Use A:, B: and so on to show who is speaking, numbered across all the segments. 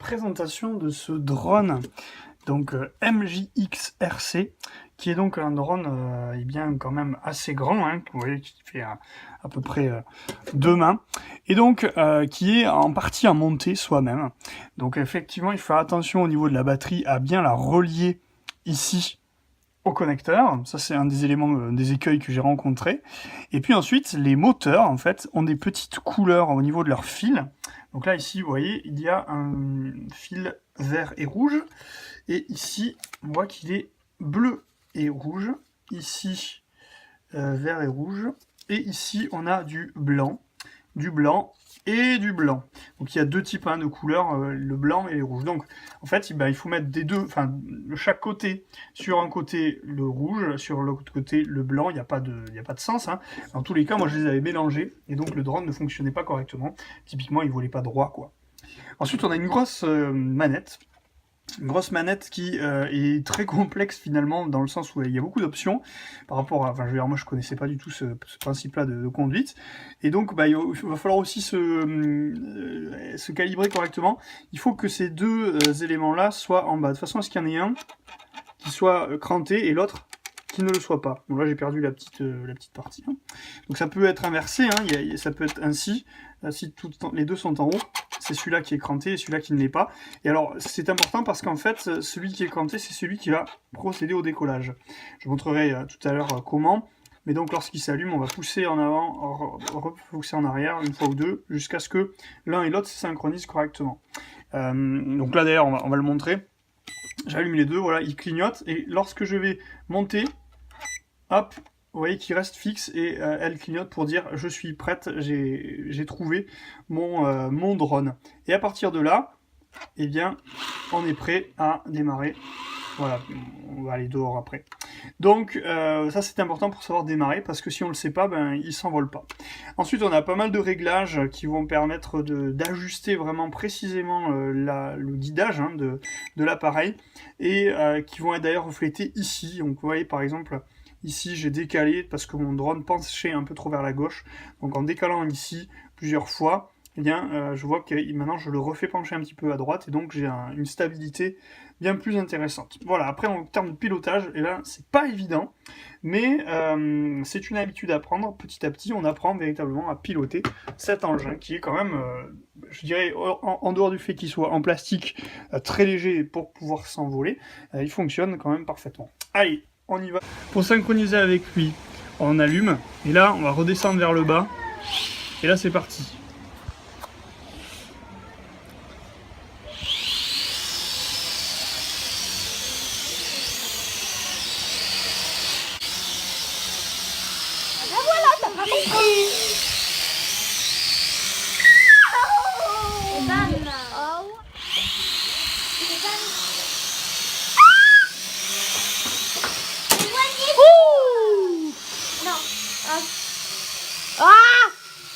A: présentation de ce drone, donc MJX-RC, qui est donc un drone bien quand même assez grand, hein, vous voyez, qui fait à peu près 2 mains, et donc qui est en partie à monter soi-même. Donc effectivement, il faut faire attention au niveau de la batterie à bien la relier ici au connecteur. Ça, c'est un des éléments, des écueils que j'ai rencontrés. Et puis ensuite, les moteurs, en fait, ont des petites couleurs au niveau de leur fil. Donc là, ici, vous voyez, il y a un fil vert et rouge. Et ici, on voit qu'il est bleu et rouge. Ici, vert et rouge. Et ici, on a du blanc et du blanc. Donc il y a deux types de couleurs, le blanc et le rouge. Donc en fait, il faut mettre des deux, enfin chaque côté, sur un côté le rouge, sur l'autre côté le blanc. Il n'y a pas de sens. Hein. Dans tous les cas, moi je les avais mélangés et donc le drone ne fonctionnait pas correctement. Typiquement, il volait pas droit, quoi. Ensuite, on a une grosse manette. Une grosse manette qui est très complexe finalement, dans le sens où il y a beaucoup d'options par rapport à... Enfin, je veux dire, moi je connaissais pas du tout ce principe-là de conduite, et donc il va falloir aussi se calibrer correctement. Il faut que ces deux éléments-là soient en bas, de façon à ce qu'il y en ait un qui soit cranté et l'autre qui ne le soit pas. Donc là j'ai perdu la petite partie. Hein. Donc ça peut être inversé, hein. Ça peut être ainsi, si les deux sont en haut. C'est celui-là qui est cranté et celui-là qui ne l'est pas. Et alors, c'est important parce qu'en fait, celui qui est cranté, c'est celui qui va procéder au décollage. Je vous montrerai tout à l'heure comment. Mais donc, lorsqu'il s'allume, on va pousser en avant, repousser en arrière, une fois ou deux, jusqu'à ce que l'un et l'autre se synchronisent correctement. Donc là, d'ailleurs, on va le montrer. J'allume les deux, voilà, ils clignotent. Et lorsque je vais monter, hop, vous voyez qu'il reste fixe et elle clignote pour dire je suis prête, j'ai trouvé mon drone. Et à partir de là, eh bien, on est prêt à démarrer. Voilà, on va aller dehors après. Donc ça c'est important pour savoir démarrer, parce que si on ne le sait pas, il s'envole pas. Ensuite on a pas mal de réglages qui vont permettre d'ajuster vraiment précisément le guidage de l'appareil, et qui vont être d'ailleurs reflétés ici. Donc vous voyez par exemple, ici j'ai décalé parce que mon drone penchait un peu trop vers la gauche, donc en décalant ici plusieurs fois, eh bien, je vois que maintenant je le refais pencher un petit peu à droite, et donc j'ai une stabilité bien plus intéressante. Voilà, après en termes de pilotage, et là c'est pas évident, mais c'est une habitude à prendre. Petit à petit, on apprend véritablement à piloter cet engin qui est quand même, je dirais, en dehors du fait qu'il soit en plastique très léger pour pouvoir s'envoler, il fonctionne quand même parfaitement. Allez, on y va. Pour synchroniser avec lui, on allume, et là on va redescendre vers le bas, et là c'est parti.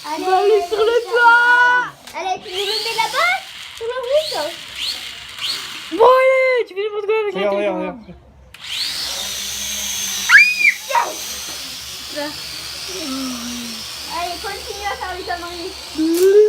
B: Allez, va aller sur le toit. Allez, tu veux le mettre là-bas? Sur le roof?
C: Bon allez, tu fais n'importe quoi avec la tête.
A: Regarde.
B: Allez, continue à faire les conneries.